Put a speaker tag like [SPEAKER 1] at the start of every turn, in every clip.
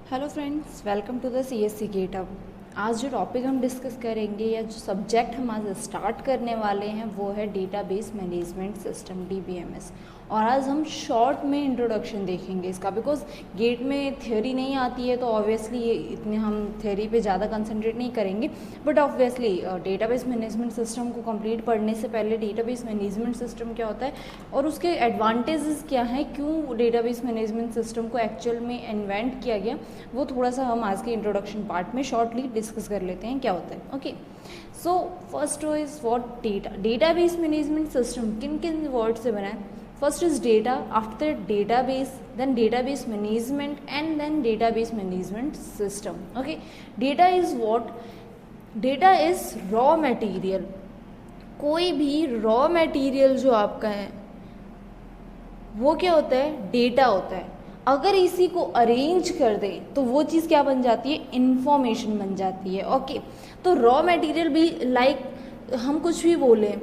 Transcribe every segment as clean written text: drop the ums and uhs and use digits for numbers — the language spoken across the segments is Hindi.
[SPEAKER 1] Hello friends, welcome to the CSC getup. आज जो टॉपिक हम डिस्कस करेंगे या जो सब्जेक्ट हम आज स्टार्ट करने वाले हैं वो है डेटाबेस मैनेजमेंट सिस्टम DBMS। और आज हम शॉर्ट में इंट्रोडक्शन देखेंगे इसका, बिकॉज गेट में थ्योरी नहीं आती है तो ऑब्वियसली इतने हम थ्योरी पे ज़्यादा कंसंट्रेट नहीं करेंगे। But obviously database management system को कंप्लीट पढ़ने से पहले डेटाबेस मैनेजमेंट सिस्टम क्या होता है और उसके एडवांटेजेस क्या हैं, क्यों डेटाबेस मैनेजमेंट सिस्टम को एक्चुअल में इन्वेंट किया गया, वो थोड़ा सा हम आज के इंट्रोडक्शन पार्ट में शॉर्टली डिस्कस कर लेते हैं क्या होता है। Okay, so first is what database management system किन किन वर्ड से बना है। First is data, after database, then database management and then database management system. Okay, data is what, data is raw material. कोई भी रॉ मटेरियल जो आपका है वो क्या होता है, डेटा होता है। अगर इसी को अरेंज कर दे तो वो चीज़ क्या बन जाती है, इंफॉर्मेशन बन जाती है। ओके, तो रॉ मटेरियल भी लाइक हम कुछ भी बोले,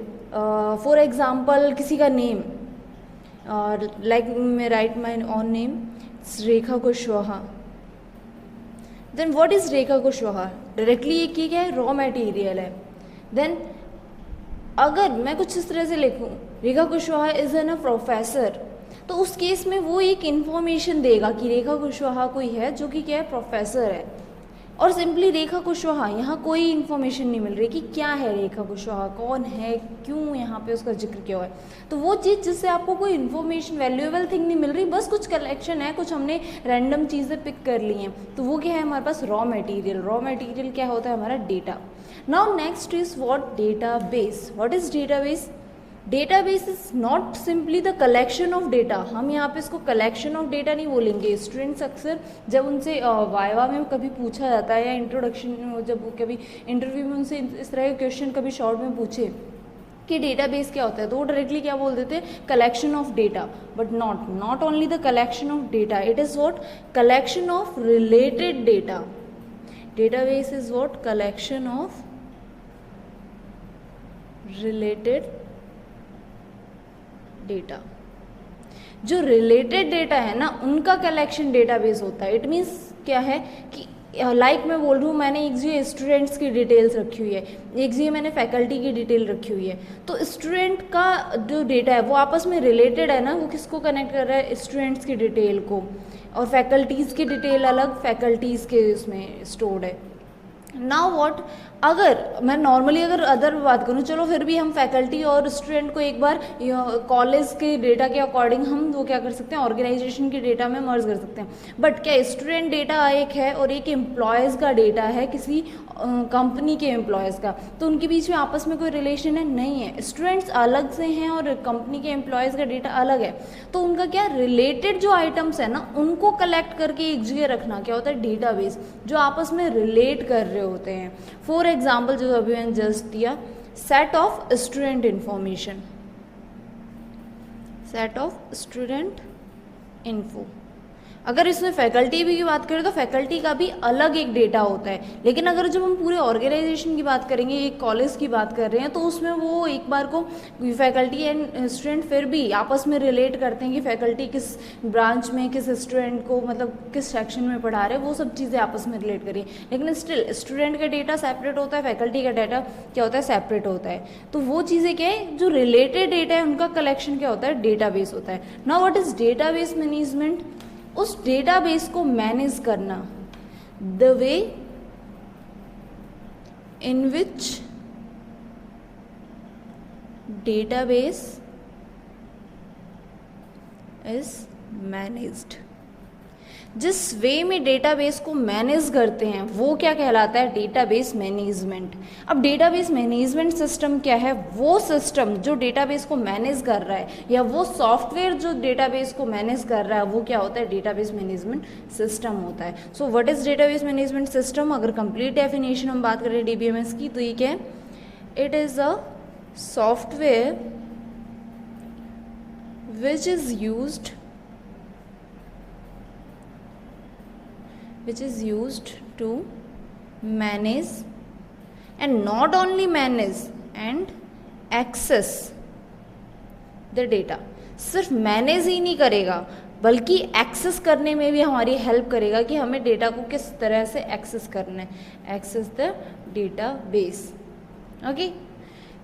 [SPEAKER 1] फॉर एग्जांपल किसी का नेम, और लाइक मैं write my own name Rekha Kushwaha, then what is Rekha Kushwaha, directly ये क्या है, रॉ मटेरियल है। देन अगर मैं कुछ इस तरह से लिखूं, Rekha Kushwaha is an a professor, तो उस केस में वो एक इन्फॉर्मेशन देगा कि रेखा कुशवाहा कोई है जो कि क्या है, प्रोफेसर है। और सिंपली रेखा कुशवाहा, यहाँ कोई इन्फॉर्मेशन नहीं मिल रही कि क्या है रेखा कुशवाहा, कौन है, क्यों यहाँ पे उसका जिक्र किया हुआ है। तो वो चीज़ जिससे आपको कोई इन्फॉर्मेशन, वैल्यूएबल थिंग नहीं मिल रही, बस कुछ कलेक्शन है, कुछ हमने रैंडम चीज़ें पिक कर ली हैं, तो वो क्या है हमारे पास, रॉ मटेरियल। रॉ मटेरियल क्या होता है, हमारा data. Now next is what, database. What is database? Database is not simply the collection of data. हम यहाँ पे इसको कलेक्शन ऑफ डेटा नहीं बोलेंगे। स्टूडेंट्स अक्सर जब उनसे वाइवा में कभी पूछा जाता है या इंट्रोडक्शन में, जब कभी इंटरव्यू में उनसे इस तरह के क्वेश्चन कभी शॉर्ट में पूछे कि डेटाबेस क्या होता है, तो वो डायरेक्टली क्या बोल देते हैं, collection of data. But not only the collection of data, it is what, collection of related data. Database is what, collection of related data. जो रिलेटेड डेटा है ना, उनका कलेक्शन डेटाबेस होता है। इट मीन्स क्या है कि लाइक मैं बोल रही हूँ, मैंने एक जगह स्टूडेंट्स की डिटेल्स रखी हुई है, एक जगह मैंने फैकल्टी की डिटेल रखी हुई है, तो स्टूडेंट का जो डेटा है वो आपस में रिलेटेड है ना, वो किसको कनेक्ट कर रहा है, स्टूडेंट्स की डिटेल को। और फैकल्टीज़ की डिटेल अलग फैकल्टीज़ के उसमें स्टोर्ड है। नाउ व्हाट, अगर मैं नॉर्मली अगर अदर बात करूँ, चलो फिर भी हम फैकल्टी और स्टूडेंट को एक बार कॉलेज के डेटा के अकॉर्डिंग हम वो क्या कर सकते हैं, ऑर्गेनाइजेशन के डेटा में मर्ज कर सकते हैं। बट क्या स्टूडेंट डेटा एक है और एक एम्प्लॉयज़ का डेटा है, किसी कंपनी के एम्प्लॉयज़ का, तो उनके बीच में आपस में कोई रिलेशन है, नहीं है। स्टूडेंट्स अलग से हैं और कंपनी के एम्प्लॉयज़ का डेटा अलग है, तो उनका क्या रिलेटेड जो आइटम्स है ना, उनको कलेक्ट करके एक जगह रखना क्या होता है, डेटाबेस, जो आपस में रिलेट कर रहे होते हैं। फॉर एग्जाम्पल जो अभी मैंने जस्ट दिया, set of student information, set of student info. अगर इसमें फैकल्टी भी की बात करें तो फैकल्टी का भी अलग एक डेटा होता है, लेकिन अगर जब हम पूरे ऑर्गेनाइजेशन की बात करेंगे, एक कॉलेज की बात कर रहे हैं, तो उसमें वो एक बार को फैकल्टी एंड स्टूडेंट फिर भी आपस में रिलेट करते हैं कि फैकल्टी किस ब्रांच में किस स्टूडेंट को, मतलब किस सेक्शन में पढ़ा रहे हैं, वो सब चीज़ें आपस में रिलेट करिए। लेकिन स्टिल स्टूडेंट का डेटा सेपरेट होता है, फैकल्टी का डाटा क्या होता है, सेपरेट होता है। तो वो चीज़ें क्या है, जो रिलेटेड डेटा है उनका कलेक्शन क्या होता है, डेटाबेस होता है। Now what is database management? उस डेटाबेस को मैनेज करना, the way in which database is managed. जिस वे में डेटाबेस को मैनेज करते हैं वो क्या कहलाता है, डेटाबेस मैनेजमेंट। अब डेटाबेस मैनेजमेंट सिस्टम क्या है, वो सिस्टम जो डेटाबेस को मैनेज कर रहा है, या वो सॉफ्टवेयर जो डेटाबेस को मैनेज कर रहा है, वो क्या होता है, डेटाबेस मैनेजमेंट सिस्टम होता है। So what is database management system? अगर कंप्लीट डेफिनेशन हम बात करें DBMS की, तो ये क्या है, it is a software which is used to manage and not only manage and access the data. सिर्फ मैनेज ही नहीं करेगा, बल्कि एक्सेस करने में भी हमारी हेल्प करेगा कि हमें डेटा को किस तरह से एक्सेस करना है। Access the database. Okay,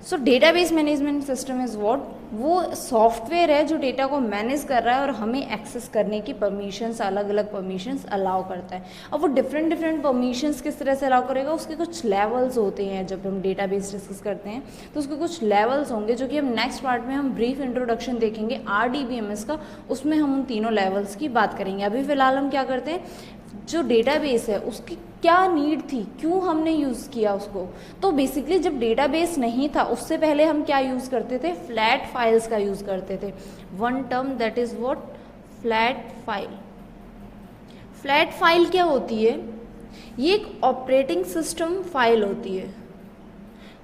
[SPEAKER 1] so database management system is what, वो सॉफ्टवेयर है जो डेटा को मैनेज कर रहा है और हमें एक्सेस करने की परमिशंस, अलग अलग परमिशंस अलाउ करता है। अब वो डिफरेंट डिफरेंट परमिशंस किस तरह से अलाउ करेगा, उसके कुछ लेवल्स होते हैं। जब हम डेटाबेस डिस्कस करते हैं तो उसके कुछ लेवल्स होंगे जो कि हम नेक्स्ट पार्ट में हम ब्रीफ इंट्रोडक्शन देखेंगे RDBMS का, उसमें हम उन तीनों लेवल्स की बात करेंगे। अभी फिलहाल हम क्या करते हैं, जो डेटाबेस है उसकी क्या नीड थी, क्यों हमने यूज़ किया उसको। तो बेसिकली जब डेटाबेस नहीं था उससे पहले हम क्या यूज़ करते थे, फ्लैट फाइल्स का यूज़ करते थे। One term that is what, flat file. Flat file क्या होती है, ये एक ऑपरेटिंग सिस्टम फाइल होती है,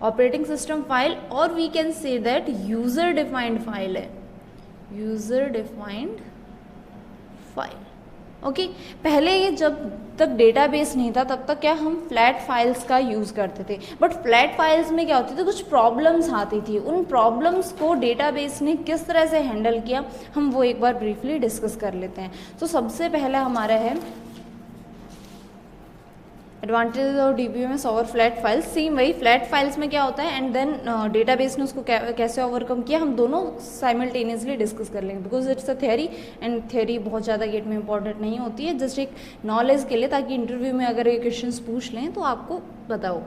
[SPEAKER 1] ऑपरेटिंग सिस्टम फाइल, और we can say that user defined file है, यूज़र डिफाइंड फाइल। ओके, पहले ये जब तक डेटाबेस नहीं था तब तक क्या हम फ्लैट फाइल्स का यूज़ करते थे, बट फ्लैट फाइल्स में क्या होती थी, कुछ प्रॉब्लम्स आती थी। उन प्रॉब्लम्स को डेटाबेस ने किस तरह से हैंडल किया, हम वो एक बार ब्रीफली डिस्कस कर लेते हैं। तो सबसे पहला हमारा है advantage of DBMS over flat files. Same वही, फ्लैट फाइल्स में क्या होता है एंड देन डेटाबेस ने उसको कैसे ओवरकम किया, हम दोनों साइमल्टेनियसली डिस्कस कर लेंगे, because it's a theory and theory बहुत ज़्यादा गेट में इंपॉर्टेंट नहीं होती है, जस्ट एक नॉलेज के लिए, ताकि इंटरव्यू में अगर ये क्वेश्चन पूछ लें तो आपको बताओ।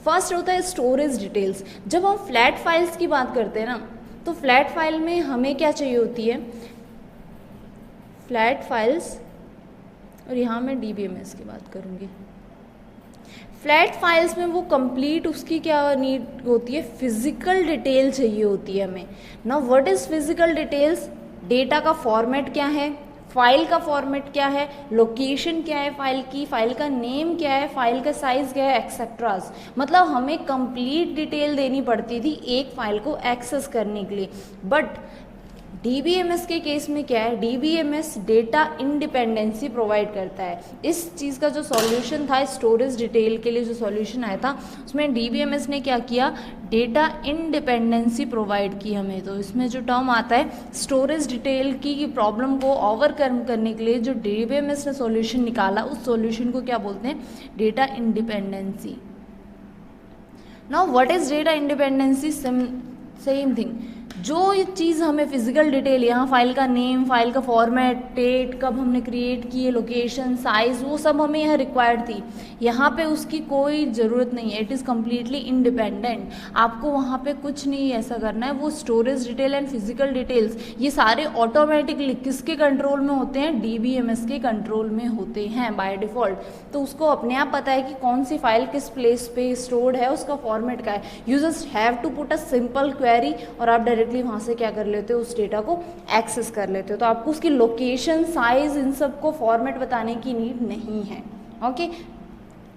[SPEAKER 1] फर्स्ट होता है स्टोरेज डिटेल्स। जब हम फ्लैट फाइल्स की बात करते हैं ना, तो फ्लैट फाइल में हमें क्या चाहिए होती है, फ्लैट फाइल्स, और यहाँ मैं DBMS की बात करूँगी। फ्लैट फाइल्स में वो कंप्लीट उसकी क्या नीड होती है, फिजिकल डिटेल चाहिए होती है हमें। Now what is physical details, data का फॉर्मेट क्या है, फाइल का फॉर्मेट क्या है, लोकेशन क्या है फाइल की, फाइल का नेम क्या है, फाइल का साइज क्या है, एक्सेट्रास। मतलब हमें कंप्लीट डिटेल देनी पड़ती थी एक फाइल को एक्सेस करने के लिए। बट DBMS के केस में क्या है, DBMS डेटा इंडिपेंडेंसी प्रोवाइड करता है। इस चीज़ का जो सॉल्यूशन था, स्टोरेज डिटेल के लिए जो सॉल्यूशन आया था, उसमें DBMS ने क्या किया, डेटा इंडिपेंडेंसी प्रोवाइड की हमें। तो इसमें जो टर्म आता है स्टोरेज डिटेल की प्रॉब्लम को ओवरकम करने के लिए जो DBMS ने सॉल्यूशन निकाला, उस सॉल्यूशन को क्या बोलते हैं, data independency. Now what is data independency, same thing. जो ये चीज़ हमें फिजिकल डिटेल, यहाँ फाइल का नेम, फाइल का फॉर्मेट, डेट, कब हमने क्रिएट की, लोकेशन, साइज, वो सब हमें यहाँ रिक्वायर्ड थी। यहाँ पे उसकी कोई ज़रूरत नहीं है, इट इज़ कम्प्लीटली इंडिपेंडेंट। आपको वहाँ पे कुछ नहीं ऐसा करना है। वो storage detail and physical details ये सारे ऑटोमेटिकली किसके कंट्रोल में होते हैं, DBMS के कंट्रोल में होते हैं बाय डिफ़ॉल्ट। तो उसको अपने आप पता है कि कौन सी फाइल किस प्लेस पे स्टोर्ड है, उसका फॉर्मेट क्या है। You just have to put a simple query और आप डायरेक्टली वहाँ से क्या कर लेते हो, उस डेटा को एक्सेस कर लेते हो। तो आपको उसकी लोकेशन, साइज, इन सब को फॉर्मेट बताने की नीड नहीं है। ओके,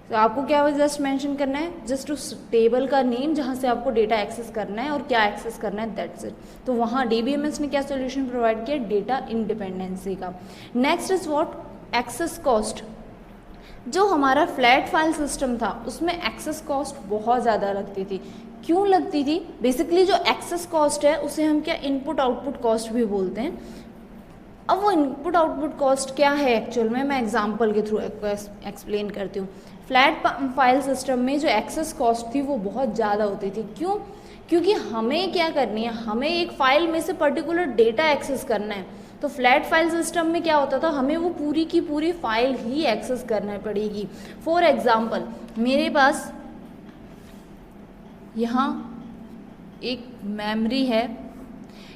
[SPEAKER 1] तो आपको क्या जस्ट मेंशन करना है, जस्ट उस टेबल का नेम जहाँ से आपको डेटा एक्सेस करना है और क्या एक्सेस करना है, दैट्स इट। तो वहाँ DBMS ने क्या सोल्यूशन प्रोवाइड किया, डेटा इंडिपेंडेंसी का। Next is what, access cost. जो हमारा फ्लैट फाइल सिस्टम था उसमें एक्सेस कॉस्ट बहुत ज़्यादा लगती थी। क्यों लगती थी, बेसिकली जो एक्सेस कॉस्ट है उसे हम क्या इनपुट आउटपुट कॉस्ट भी बोलते हैं। अब वो इनपुट आउटपुट कॉस्ट क्या है एक्चुअल में, मैं एग्जांपल के थ्रू एक्सप्लेन करती हूँ। फ्लैट फाइल सिस्टम में जो एक्सेस कॉस्ट थी वो बहुत ज़्यादा होती थी। क्यों, क्योंकि हमें क्या करनी है, हमें एक फाइल में से पर्टिकुलर डेटा एक्सेस करना है। तो फ्लैट फाइल सिस्टम में क्या होता था, हमें वो पूरी की पूरी फाइल ही एक्सेस करना पड़ेगी। फॉर एग्जांपल, मेरे पास यहाँ एक मेमोरी है,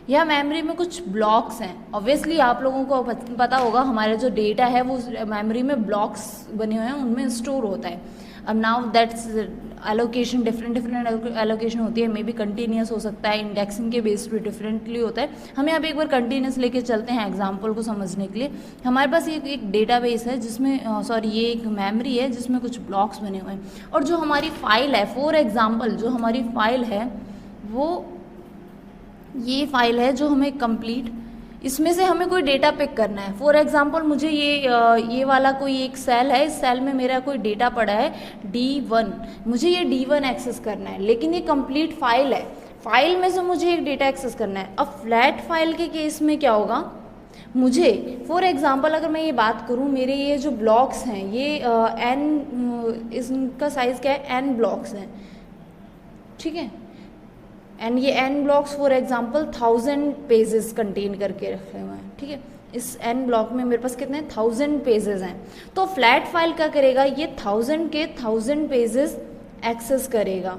[SPEAKER 1] यह मेमोरी में कुछ ब्लॉक्स हैं। ऑब्वियसली आप लोगों को पता होगा हमारा जो डेटा है वो मेमोरी में ब्लॉक्स बने हुए हैं, उनमें स्टोर होता है। अब now that's allocation, different allocation होती है, मे बी कंटिन्यूस हो सकता है, इंडेक्सिंग के बेस पे डिफरेंटली होता है। हमें अब एक बार कंटिन्यूस लेके चलते हैं एग्जांपल को समझने के लिए। हमारे पास एक डेटाबेस है जिसमें ये एक मेमोरी है जिसमें कुछ ब्लॉक्स बने हुए हैं, और जो हमारी फाइल है, फॉर एग्जाम्पल जो हमारी फाइल है वो ये फाइल है जो हमें कंप्लीट, इसमें से हमें कोई डेटा पिक करना है। फॉर एग्जांपल मुझे ये वाला कोई एक सेल है, इस सेल में मेरा कोई डेटा पड़ा है D1, मुझे ये D1 एक्सेस करना है, लेकिन ये कंप्लीट फाइल है, फाइल में से मुझे एक डेटा एक्सेस करना है। अब फ्लैट फाइल के केस में क्या होगा, मुझे फॉर एग्जांपल अगर मैं ये बात करूँ, मेरे ये जो ब्लॉक्स हैं ये इनका साइज़ क्या है, n ब्लॉक्स हैं, ठीक है, एंड ये n blocks for example 1000 pages contain करके रखे हुए हैं, ठीक है। इस n ब्लॉक में मेरे पास कितने 1000 पेजेस हैं, तो फ्लैट फाइल क्या करेगा, ये 1000 के 1000 पेजेस एक्सेस करेगा।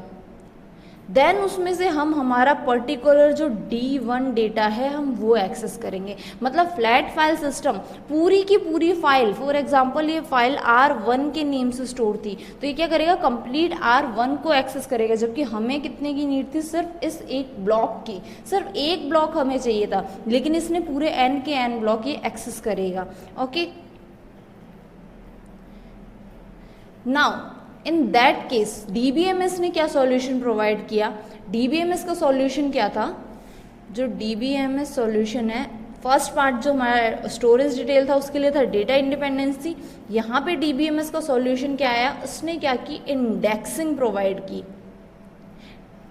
[SPEAKER 1] देन उसमें से हम हमारा पर्टिकुलर जो D1 डेटा है हम वो एक्सेस करेंगे। मतलब फ्लैट फाइल सिस्टम पूरी की पूरी फाइल, फॉर एग्जांपल ये फाइल R1 के नेम से स्टोर थी, तो ये क्या करेगा, कंप्लीट R1 को एक्सेस करेगा, जबकि हमें कितने की नीड थी, सिर्फ इस एक ब्लॉक की, सिर्फ एक ब्लॉक हमें चाहिए था, लेकिन इसने पूरे n के n ब्लॉक ये एक्सेस करेगा। Okay, now in that case DBMS ने क्या सॉल्यूशन प्रोवाइड किया, DBMS का सॉल्यूशन क्या था, जो DBMS सॉल्यूशन है, फर्स्ट पार्ट जो हमारा स्टोरेज डिटेल था उसके लिए था डेटा इंडिपेंडेंसी। यहाँ पे DBMS का सॉल्यूशन क्या आया, उसने क्या की, इंडेक्सिंग प्रोवाइड की।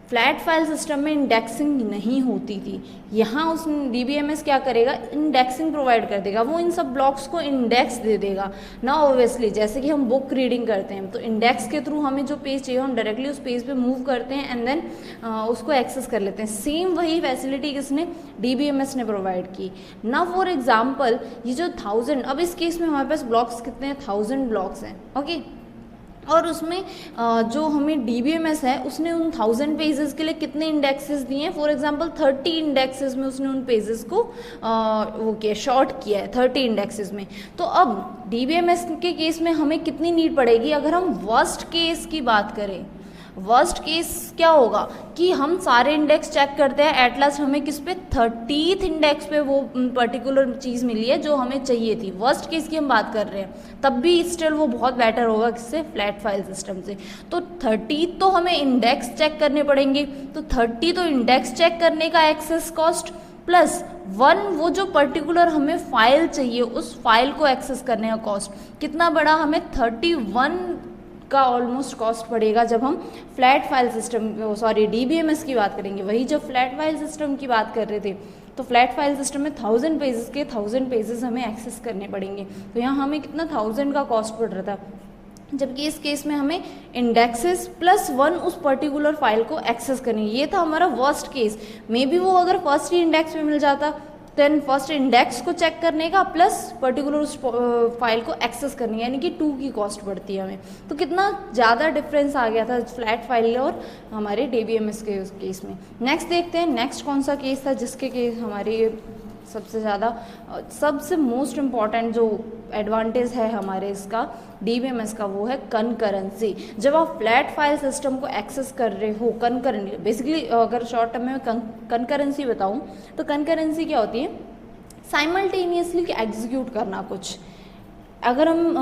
[SPEAKER 1] फ्लैट फाइल सिस्टम में इंडेक्सिंग नहीं होती थी, यहाँ उस DBMS क्या करेगा, इंडेक्सिंग प्रोवाइड कर देगा, वो इन सब ब्लॉक्स को इंडेक्स दे देगा ना। ऑब्वियसली जैसे कि हम बुक रीडिंग करते हैं तो इंडेक्स के थ्रू हमें जो पेज चाहिए हम डायरेक्टली उस पेज पे मूव करते हैं एंड देन उसको एक्सेस कर लेते हैं। सेम वही फैसिलिटी किसने, DBMS ने प्रोवाइड की ना। फॉर एग्जाम्पल ये जो 1000, अब इस केस में हमारे पास ब्लॉक्स कितने हैं, 1000 ब्लॉक्स हैं, ओके। और उसमें जो हमें DBMS है उसने उन 1000 पेजेस के लिए कितने इंडेक्सेस दिए हैं, फॉर एग्जांपल 30 इंडेक्सेस में उसने उन पेजेस को वो किया, शॉर्ट किया है 30 इंडेक्सेस में। तो अब DBMS के केस में हमें कितनी नीड पड़ेगी, अगर हम वर्स्ट केस की बात करें, वर्स्ट केस क्या होगा कि हम सारे इंडेक्स चेक करते हैं, एट लास्ट हमें किस पे 30th इंडेक्स पे वो पर्टिकुलर चीज़ मिली है जो हमें चाहिए थी। वर्स्ट केस की हम बात कर रहे हैं, तब भी स्टिल वो बहुत बेटर होगा किससे, फ्लैट फाइल सिस्टम से। तो 30 तो हमें इंडेक्स चेक करने पड़ेंगे, तो 30 तो इंडेक्स चेक करने का एक्सेस कॉस्ट प्लस 1 वो जो पर्टिकुलर हमें फाइल चाहिए उस फाइल को एक्सेस करने का कॉस्ट, कितना बड़ा, हमें 31 का ऑलमोस्ट कॉस्ट पड़ेगा जब हम flat file system, sorry DBMS की बात करेंगे। वही जब फ्लैट फाइल सिस्टम की बात कर रहे थे तो फ्लैट फाइल सिस्टम में 1000 पेजेस के 1000 पेजेस हमें एक्सेस करने पड़ेंगे, तो यहाँ हमें कितना 1000 का कॉस्ट पड़ रहा था, जबकि इस केस में हमें इंडेक्सेस प्लस 1 उस पर्टिकुलर फाइल को एक्सेस करनी। ये था हमारा वर्स्ट केस। मे बी वो अगर फर्स्ट ही इंडेक्स में मिल जाता देन फर्स्ट इंडेक्स को चेक करने का प्लस पर्टिकुलर उस फाइल को एक्सेस करनी, यानी कि 2 की कॉस्ट पड़ती है हमें। तो कितना ज़्यादा डिफरेंस आ गया था फ्लैट फाइल और हमारे DBMS के उस केस में। नेक्स्ट देखते हैं, नेक्स्ट कौन सा केस था जिसके केस हमारे सबसे ज़्यादा, सबसे मोस्ट इम्पॉर्टेंट जो एडवांटेज है हमारे इसका DBMS का, वो है कंकरेंसी। जब आप फ्लैट फाइल सिस्टम को एक्सेस कर रहे हो कंकरेंटली, बेसिकली अगर शॉर्ट टर्म में कंकरेंसी बताऊं तो कंकरेंसी क्या होती है, साइमल्टेनियसली एग्जीक्यूट करना कुछ। अगर हम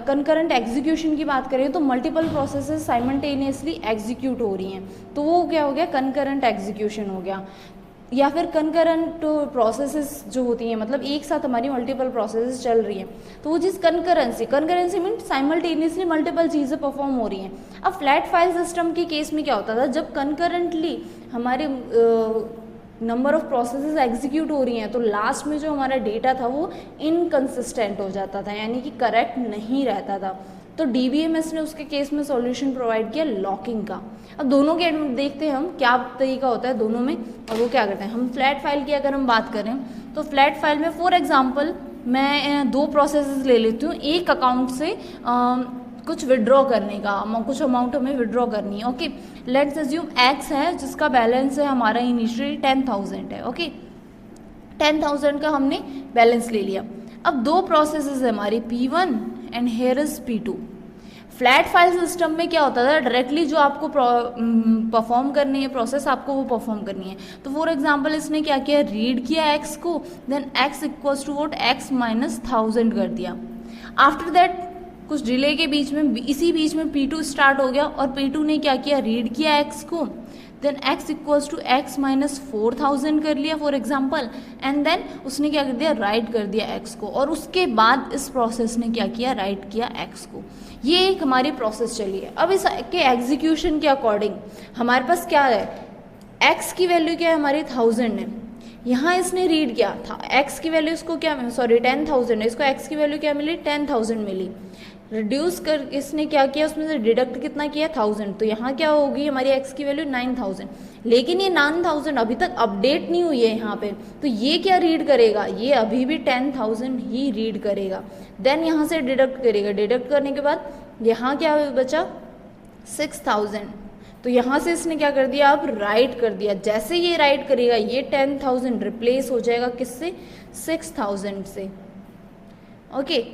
[SPEAKER 1] कंकरेंट एग्जीक्यूशन की बात करें तो मल्टीपल प्रोसेसेस साइमल्टेनियसली एग्जीक्यूट हो रही हैं, तो वो क्या हो गया, कंकरेंट एग्जीक्यूशन हो गया। या फिर कंकरेंट प्रोसेसेस जो होती हैं, मतलब एक साथ हमारी मल्टीपल प्रोसेसेस चल रही हैं, तो वो चीज़ कंकरेंसी मीन साइमल्टेनियसली मल्टीपल चीज़ें परफॉर्म हो रही हैं। अब फ्लैट फाइल सिस्टम के केस में क्या होता था, जब कंकरेंटली हमारे नंबर ऑफ प्रोसेसेस एग्जीक्यूट हो रही हैं तो लास्ट में जो हमारा डेटा था वो इनकंसिस्टेंट हो जाता था, यानी कि करेक्ट नहीं रहता था। तो DBMS ने उसके केस में सॉल्यूशन प्रोवाइड किया लॉकिंग का। अब दोनों के देखते हैं हम क्या तरीका होता है दोनों में, और वो क्या करते हैं। हम फ्लैट फाइल की अगर हम बात करें तो फ्लैट फाइल में फॉर एग्जांपल मैं 2 प्रोसेसेस ले लेती हूँ, एक अकाउंट से कुछ विड्रॉ करने का, कुछ अमाउंट हमें विड्रॉ करनी है, ओके। लेट्स अज्यूम X है जिसका बैलेंस है हमारा इनिशियली 10,000 है, ओके। 10,000 का हमने बैलेंस ले लिया। अब 2 प्रोसेसेस है हमारी P1 and here is P2। Flat file system में क्या होता था, डायरेक्टली जो आपको परफॉर्म करनी है प्रोसेस, आपको वो परफॉर्म करनी है। तो फॉर एग्जांपल इसने क्या किया, रीड किया X को, देन X इक्वल्स टू वोट X माइनस 1000 कर दिया। आफ्टर दैट कुछ डिले के बीच में, इसी बीच में P2 स्टार्ट हो गया और P2 ने क्या किया, रीड किया X को, then X equals to X minus 4000 कर लिया फॉर एग्जाम्पल, एंड देन उसने क्या कर दिया, राइट कर दिया X को, और उसके बाद इस प्रोसेस ने क्या किया, राइट किया X को। ये एक हमारी प्रोसेस चली है। अब इसके एग्जीक्यूशन के अकॉर्डिंग हमारे पास क्या है, X की वैल्यू क्या है हमारी 1000 है, यहाँ इसने रीड किया था, x की वैल्यू इसको क्या, सॉरी 10,000 है, इसको x की वैल्यू क्या मिली, 10,000 मिली। रिड्यूस कर इसने क्या किया, उसमें से डिडक्ट कितना किया, 1000, तो यहाँ क्या होगी हमारी x की वैल्यू 9000। लेकिन ये 9000 अभी तक अपडेट नहीं हुई है यहाँ पे, तो ये क्या रीड करेगा, ये अभी भी 10,000 ही रीड करेगा। देन यहाँ से डिडक्ट करेगा, डिडक्ट करने के बाद यहाँ क्या बचा 6000, तो यहाँ से इसने क्या कर दिया, अब राइट कर दिया। जैसे ये राइट करेगा ये 10,000 रिप्लेस हो जाएगा किससे, 6000 से। Okay,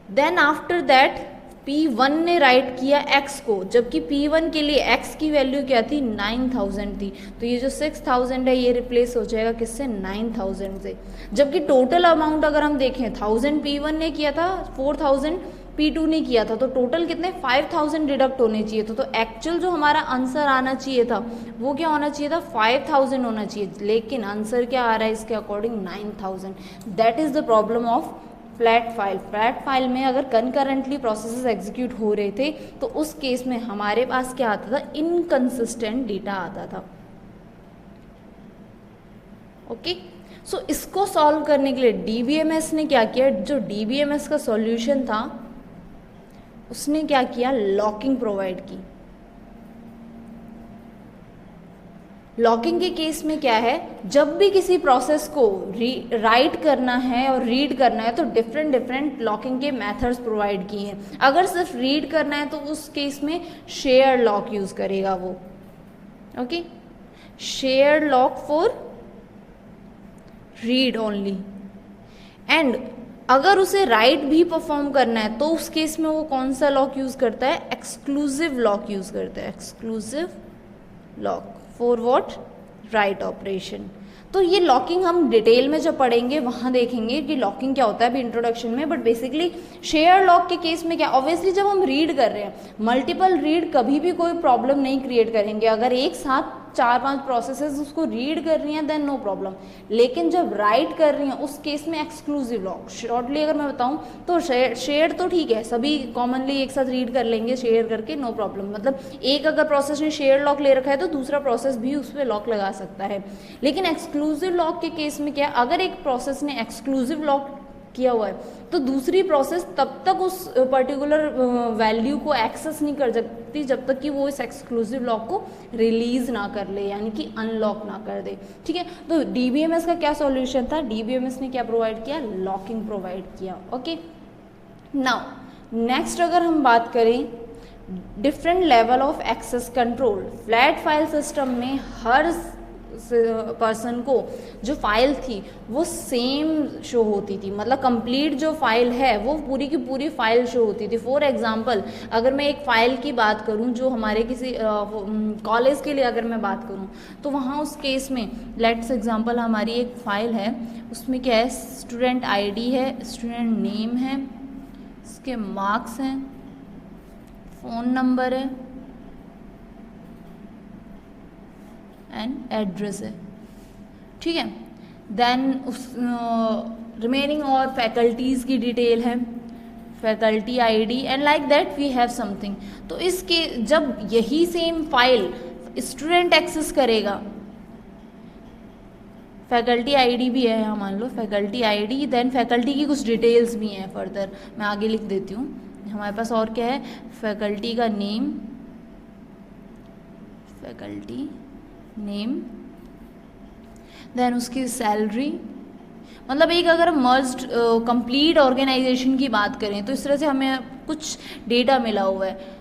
[SPEAKER 1] then after that P1 ने राइट किया x को, जबकि P1 के लिए x की वैल्यू क्या थी, 9000 थी, तो ये जो 6000 है ये रिप्लेस हो जाएगा किससे, 9000 से। जबकि टोटल अमाउंट अगर हम देखें 1000 P1 ने किया था, 4000 P2 ने किया था, तो टोटल कितने 5000 डिडक्ट होने चाहिए था। तो एक्चुअल जो हमारा आंसर आना चाहिए था वो क्या होना चाहिए था, 5000 होना चाहिए, लेकिन आंसर क्या आ रहा है इसके according 9000। That is the problem of flat file. Flat file में अगर कंकरेंटली प्रोसेसेस एग्जीक्यूट हो रहे थे तो उस केस में हमारे पास क्या आता था, इनकंसिस्टेंट डेटा आता था। ओके, सो इसको सॉल्व करने के लिए डीबीएमएस ने क्या किया, जो डीबीएमएस का सॉल्यूशन था उसने क्या किया, लॉकिंग प्रोवाइड की। लॉकिंग के केस में क्या है, जब भी किसी प्रोसेस को राइट करना है और रीड करना है तो डिफरेंट डिफरेंट लॉकिंग के मेथड्स प्रोवाइड किए हैं। अगर सिर्फ रीड करना है तो उस केस में शेयर लॉक यूज करेगा वो। Okay, share lock for read only. And अगर उसे राइट भी परफॉर्म करना है तो उस केस में वो कौन सा लॉक यूज करता है, एक्सक्लूसिव लॉक यूज करता है। Exclusive lock for what, write operation. तो ये लॉकिंग हम डिटेल में जब पढ़ेंगे वहां देखेंगे कि लॉकिंग क्या होता है अभी इंट्रोडक्शन में। बट बेसिकली शेयर लॉक के केस में क्या, ऑब्वियसली जब हम रीड कर रहे हैं मल्टीपल रीड कभी भी कोई प्रॉब्लम नहीं क्रिएट करेंगे। अगर एक साथ 4-5 प्रोसेसेस उसको रीड कर रही हैं देन नो प्रॉब्लम, लेकिन जब राइट कर रही हैं उस केस में एक्सक्लूसिव लॉक। शॉर्टली अगर मैं बताऊं तो शेयर तो ठीक है, सभी कॉमनली एक साथ रीड कर लेंगे शेयर करके, नो प्रॉब्लम। मतलब एक अगर प्रोसेस ने शेयर लॉक ले रखा है तो दूसरा प्रोसेस भी उस पर लॉक लगा सकता है। लेकिन एक्सक्लूसिव लॉक के केस में क्या, अगर एक प्रोसेस ने एक्सक्लूसिव लॉक किया हुआ है तो दूसरी प्रोसेस तब तक उस पर्टिकुलर वैल्यू को एक्सेस नहीं कर सकती जब तक कि वो इस एक्सक्लूसिव लॉक को रिलीज ना कर ले, यानी कि अनलॉक ना कर दे। ठीक है, तो डीबीएमएस का क्या सॉल्यूशन था, डीबीएमएस ने क्या प्रोवाइड किया, लॉकिंग प्रोवाइड किया। ओके, नाउ नेक्स्ट अगर हम बात करें different level of access control. Flat file system में हर पर्सन को जो फाइल थी वो सेम शो होती थी, मतलब कंप्लीट जो फाइल है वो पूरी की पूरी फाइल शो होती थी। फॉर एग्जांपल अगर मैं एक फ़ाइल की बात करूं जो हमारे किसी कॉलेज के लिए अगर मैं बात करूं तो वहाँ उस केस में लेट्स एग्जांपल हमारी एक फ़ाइल है, उसमें क्या है, स्टूडेंट आईडी है, स्टूडेंट नेम है, इसके मार्क्स हैं, फ़ोन नंबर है एंड एड्रेस है। ठीक है, देन उस रिमेनिंग और फैकल्टीज़ की डिटेल है, faculty ID and like that we have something. तो इसके जब यही सेम फाइल स्टूडेंट एक्सेस करेगा, फैकल्टी आईडी भी है यहाँ, मान लो फैकल्टी आईडी, देन फैकल्टी की कुछ डिटेल्स भी हैं फर्दर, मैं आगे लिख देती हूँ। हमारे पास और क्या है, फैकल्टी का नेम, फैकल्टी नेम, देन उसकी सैलरी। मतलब एक अगर मर्ज्ड कंप्लीट ऑर्गेनाइजेशन की बात करें तो इस तरह से हमें कुछ डेटा मिला हुआ है।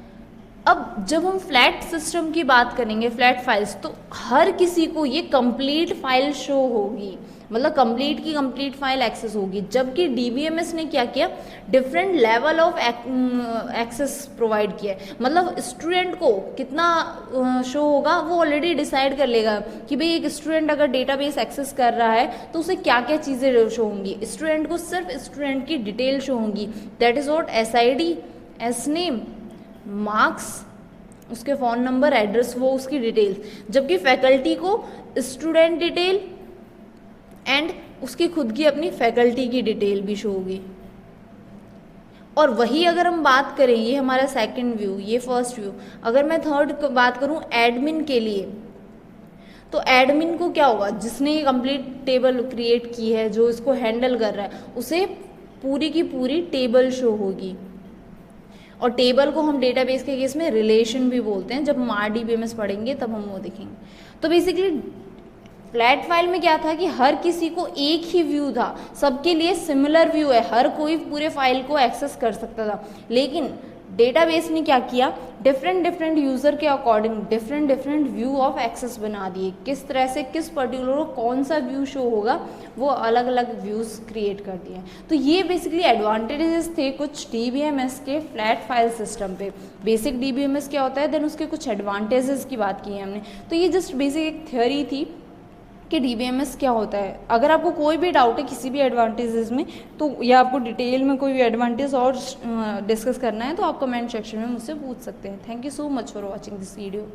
[SPEAKER 1] अब जब हम फ्लैट सिस्टम की बात करेंगे, फ्लैट फाइल्स, तो हर किसी को ये कंप्लीट फाइल शो होगी, मतलब कंप्लीट की कंप्लीट फाइल एक्सेस होगी। जबकि डीबीएमएस ने क्या किया, different level of access provide किया है। मतलब स्टूडेंट को कितना शो होगा वो ऑलरेडी डिसाइड कर लेगा कि भाई एक स्टूडेंट अगर डेटाबेस एक्सेस कर रहा है तो उसे क्या क्या चीज़ें शो होंगी। स्टूडेंट को सिर्फ स्टूडेंट की डिटेल शो होंगी, that is what, SID, S name, marks, उसके फ़ोन नंबर, एड्रेस, वो उसकी डिटेल्स। जबकि फैकल्टी को स्टूडेंट डिटेल एंड उसकी खुद की अपनी फैकल्टी की डिटेल भी शो होगी। और वही अगर हम बात करें, ये हमारा सेकंड व्यू, ये फर्स्ट व्यू, अगर मैं थर्ड बात करूं एडमिन के लिए, तो एडमिन को क्या होगा, जिसने ये कंप्लीट टेबल क्रिएट की है, जो इसको हैंडल कर रहा है, उसे पूरी की पूरी टेबल शो होगी। और टेबल को हम डेटाबेस के केस में रिलेशन भी बोलते हैं, जब हम RDBMS पढ़ेंगे तब हम वो देखेंगे। तो बेसिकली फ्लैट फाइल में क्या था कि हर किसी को एक ही व्यू था, सबके लिए सिमिलर व्यू है, हर कोई पूरे फाइल को एक्सेस कर सकता था। लेकिन डेटाबेस ने क्या किया, डिफरेंट यूज़र के according different view of access बना दिए। किस तरह से किस पर्टिकुलर कौन सा व्यू शो होगा, वो अलग अलग व्यूज़ क्रिएट कर दिए। तो ये बेसिकली एडवांटेजेस थे कुछ DBMS के फ्लैट फाइल सिस्टम पे। बेसिक DBMS क्या होता है, देन उसके कुछ एडवांटेजेस की बात की है हमने। तो ये जस्ट बेसिक एक थ्योरी थी कि DBMS क्या होता है। अगर आपको कोई भी डाउट है किसी भी एडवांटेजेस में, तो या आपको डिटेल में कोई भी एडवांटेज और डिस्कस करना है, तो आप कमेंट सेक्शन में मुझसे पूछ सकते हैं। Thank you so much for watching this video.